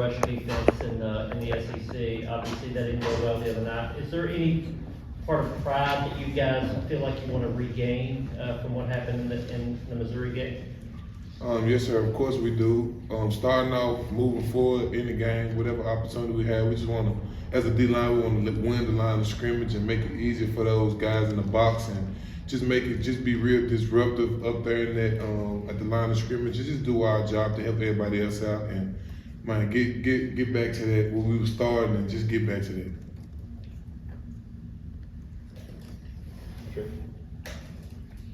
rush defense in the SEC. Obviously, that didn't go well the other night. Is there any part of pride that you guys feel like you want to regain from what happened in the Missouri game? Yes, sir. Of course we do. Starting off, moving forward in the game, whatever opportunity we have, we just want to, as a D-line, we want to win the line of scrimmage and make it easier for those guys in the box and just be real disruptive up there in that at the line of scrimmage and just do our job to help everybody else out and man, get back to that where we were starting and just get back to that. Sure.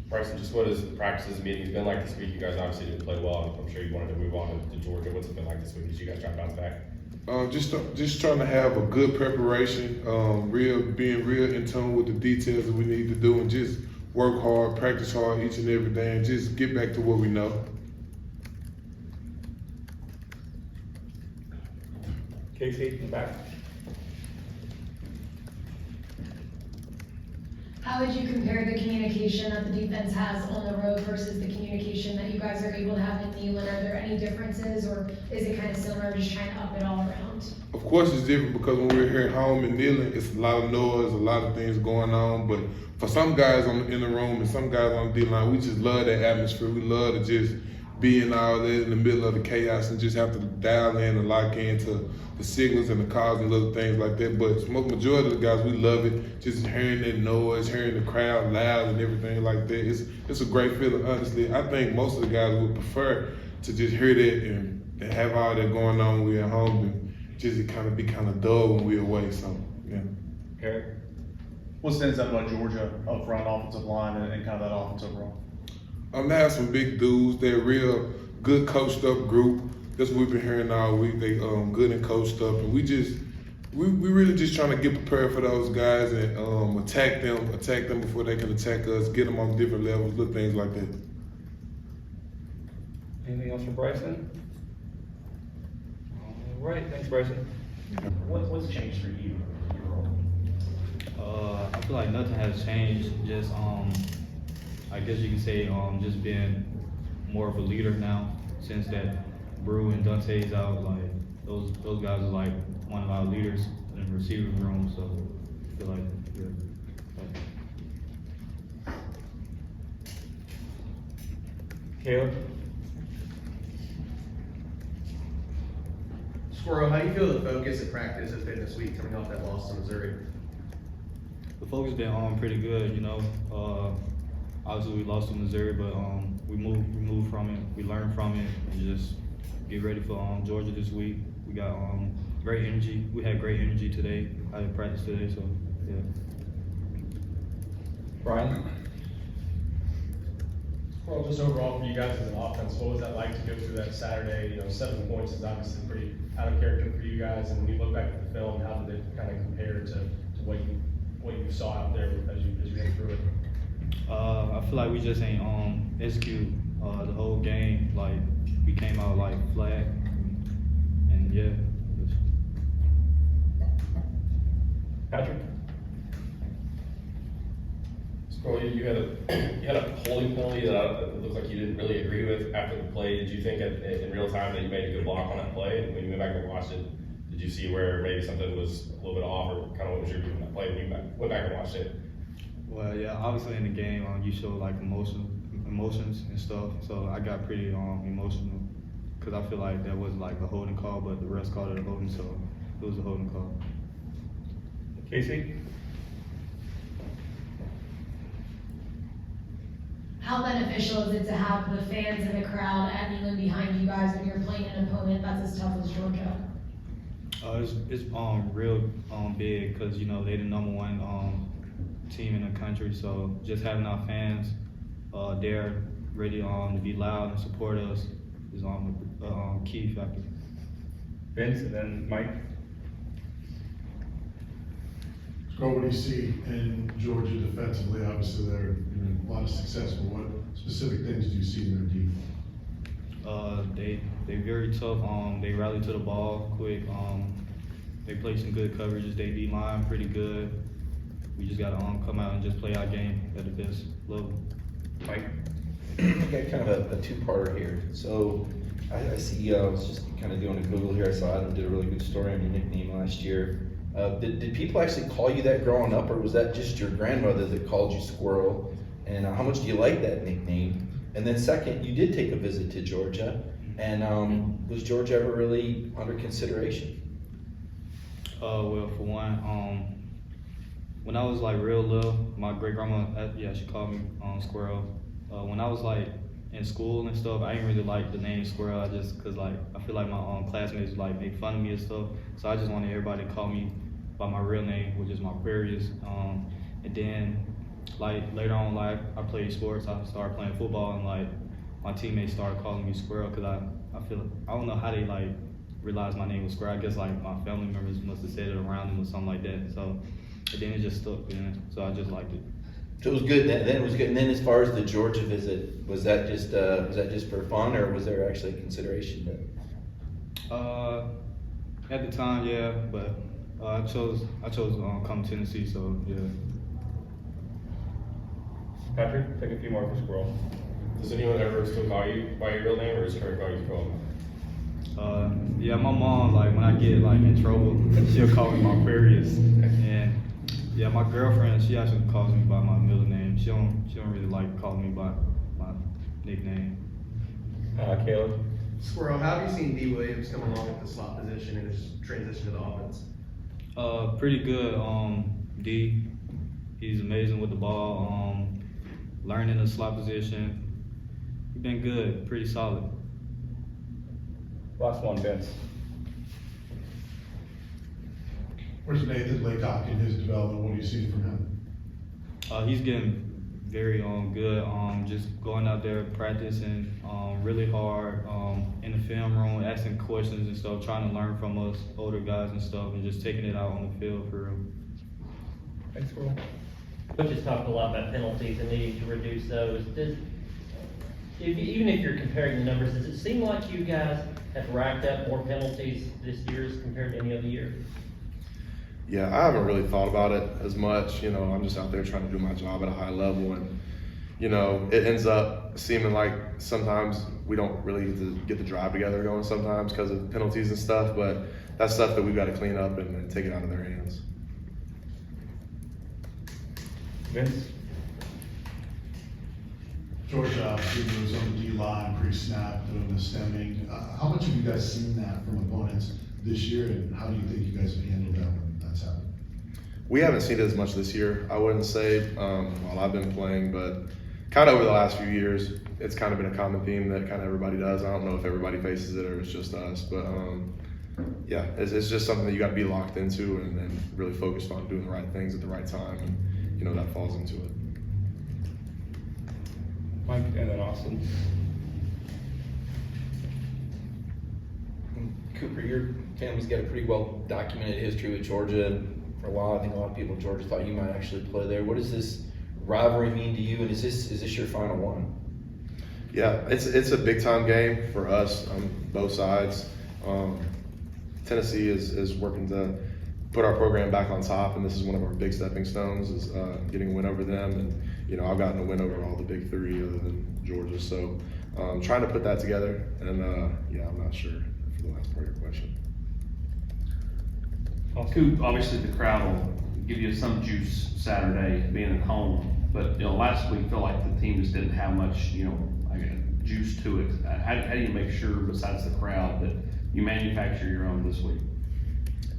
Bryson, just what has the practices and meetings been like this week? You guys obviously didn't play well. I'm sure you wanted to move on to Georgia. What's it been like this week as you guys try to bounce back? Just trying to have a good preparation, being real in tune with the details that we need to do, and just work hard, practice hard each and every day, and just get back to what we know. Casey, in the back. How would you compare the communication that the defense has on the road versus the communication that you guys are able to have in Neyland? Are there any differences, or is it kind of similar, just trying to up it all around? Of course it's different because when we're here at home in Neyland, it's a lot of noise, a lot of things going on, but for some guys in the room and some guys on the D-line, we just love that atmosphere. We love to just be in all that in the middle of the chaos and just have to dial in and lock into the signals and the calls and little things like that. But the majority of the guys, we love it. Just hearing that noise, hearing the crowd loud and everything like that. It's a great feeling, honestly. I think most of the guys would prefer to just hear that and have all that going on when we're at home and just be kind of dull when we're away. So, yeah. Eric? What stands out about Georgia up front, offensive line, and kind of that offense overall? They have some big dudes. They're a real good coached up group. That's what we've been hearing all week. They good and coached up, and we really just trying to get prepared for those guys and attack them before they can attack us, get them on different levels, little things like that. Anything else from Bryson? All right, thanks, Bryson. What's changed for you? I feel like nothing has changed. Just I guess you can say just being more of a leader now since that Brew and Dante's out. Like those guys are like one of our leaders in the receiving room. So I feel like Caleb? Squirrel, how do you feel the focus at practice has been this week coming off that loss to Missouri? the focus been pretty good. You know, obviously we lost to Missouri, but we moved from it. We learned from it, and just get ready for Georgia this week. We got great energy. We had great energy today. I had practice today, so yeah. Brian? Well, just overall for you guys as an offense, what was that like to go through that Saturday? You know, 7 points is obviously pretty out of character for you guys. And when you look back at the film, how did it kind of compare to what you saw out there as you went through it? I feel like we just ain't execute the whole game. Like we came out like flat, and yeah. Patrick? Squirrel, you had a holding penalty that it looks like you didn't really agree with after the play. Did you think in real time that you made a good block on that play? When you went back and watched it, did you see where maybe something was a little bit off, or kind of what was your view on that play when you went back and watched it? Well, yeah, obviously in the game, you show like emotions and stuff. So I got pretty emotional because I feel like that was like a holding call, but the refs called it a holding, so it was a holding call. Casey? How beneficial is it to have the fans and the crowd at Neyland behind you guys when you're playing an opponent that's as tough as Georgia? It's real big because you know they the number one team in the country. So just having our fans there ready to be loud and support us is a key factor. Vince, and then Mike? What do you see in Georgia defensively? Obviously, they're a lot of success, but what specific things do you see in their defense? They very tough. They rally to the ball quick. They play some good coverages. They D-line pretty good. We just gotta come out and just play our game at the best level. Mike? Okay, kind of a two-parter here. So I see, I was just kind of doing a Google here, I saw Adam did a really good story on your nickname last year. Did people actually call you that growing up, or was that just your grandmother that called you Squirrel? And how much do you like that nickname? And then second, you did take a visit to Georgia, and was Georgia ever really under consideration? Well, for one, when I was like real little, my great grandma, she called me Squirrel. When I was like in school and stuff, I didn't really like the name Squirrel. Cause like I feel like my classmates like make fun of me and stuff. So I just wanted everybody to call me by my real name, which is my Aquarius. And then like later on in life, I played sports. I started playing football, and like my teammates started calling me Squirrel, cause I don't know how they like realized my name was Squirrel. I guess like my family members must have said it around them or something like that. So and then it just stuck, so I just liked it. So it was good. Then it was good. And then as far as the Georgia visit, was that just for fun, or was there actually consideration there? At the time, yeah, but I chose come to Tennessee, so yeah. Patrick, take a few more for Squirrel. Does anyone ever still call you by your real name, or is her call you Squirrel? Yeah, my mom, like when I get like in trouble, she'll call me my Aquarius, and yeah, my girlfriend, she actually calls me by my middle name. She don't really like calling me by my nickname. Caleb? Squirrel, how have you seen D. Williams come along at the slot position and his transition to the offense? Pretty good. D, he's amazing with the ball. Learning the slot position. He's been good, pretty solid. Last one, Vince. Where's Nathan Laycock in his development? What do you see from him? He's getting very good. Just going out there practicing really hard in the film room, asking questions and stuff, trying to learn from us older guys and stuff, and just taking it out on the field for real. Thanks, Squirrel. Coach has talked a lot about penalties and needing to reduce those. Even if you're comparing the numbers, does it seem like you guys have racked up more penalties this year as compared to any other year? Yeah, I haven't really thought about it as much. I'm just out there trying to do my job at a high level, and it ends up seeming like sometimes we don't really get the drive together going sometimes because of penalties and stuff. But that's stuff that we've got to clean up and take it out of their hands. Vince? Georgia obviously was on the D line pre-snap doing the stemming. How much have you guys seen that from opponents this year, and how do you think you guys have handled that when that's happened? We haven't seen it as much this year, I wouldn't say, while I've been playing, but kind of over the last few years, it's kind of been a common theme that kind of everybody does. I don't know if everybody faces it or it's just us, but yeah, it's just something that you got to be locked into and really focused on doing the right things at the right time, and that falls into it. Mike, and then Austin. Cooper, your family's got a pretty well documented history with Georgia. For a while, I think a lot of people in Georgia thought you might actually play there. What does this rivalry mean to you, and is this your final one? Yeah, it's a big time game for us on both sides. Tennessee is working to put our program back on top, and this is one of our big stepping stones, is getting a win over them. And I've gotten a win over all the big three other than Georgia, so trying to put that together. And yeah, I'm not sure for the last part of your question. Coop, obviously the crowd will give you some juice Saturday being at home, but last week felt like the team just didn't have much juice to it. How do you make sure, besides the crowd, that you manufacture your own this week?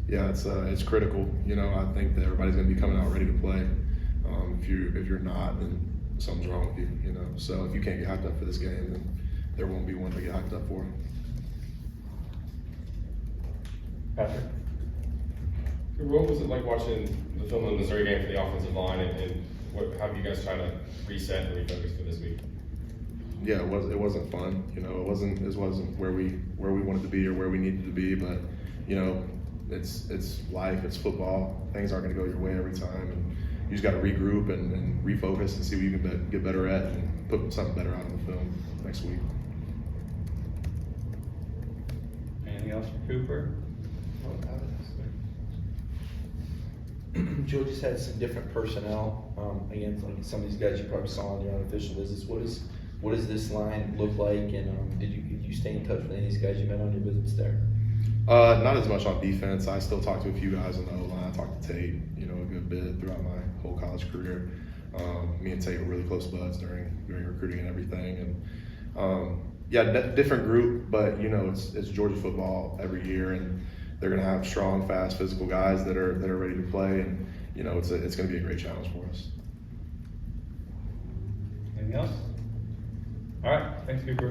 Yeah, it's critical. I think that everybody's going to be coming out ready to play. If you're not, then something's wrong with you. So if you can't get hyped up for this game, then there won't be one to get hyped up for. Patrick? What was it like watching the film of the Missouri game for the offensive line, and how have you guys trying to reset and refocus for this week? Yeah, it wasn't fun. It wasn't where we wanted to be or where we needed to be, but it's life, it's football. Things aren't going to go your way every time, and you just got to regroup and refocus and see what you can get better at and put something better out on the film next week. Anything else for Cooper? Georgia's had some different personnel. Again, like some of these guys you probably saw on your unofficial visits. What does this line look like? And did you you stay in touch with any of these guys you met on your visits there? Not as much on defense. I still talk to a few guys on the O-line. I talked to Tate, you know, a good bit throughout my whole college career. Me and Tate were really close buds during recruiting and everything. And different group, but you know, it's Georgia football every year, and they're gonna have strong, fast, physical guys that are ready to play, and you know, it's gonna be a great challenge for us. Anything else? All right, thanks, Cooper.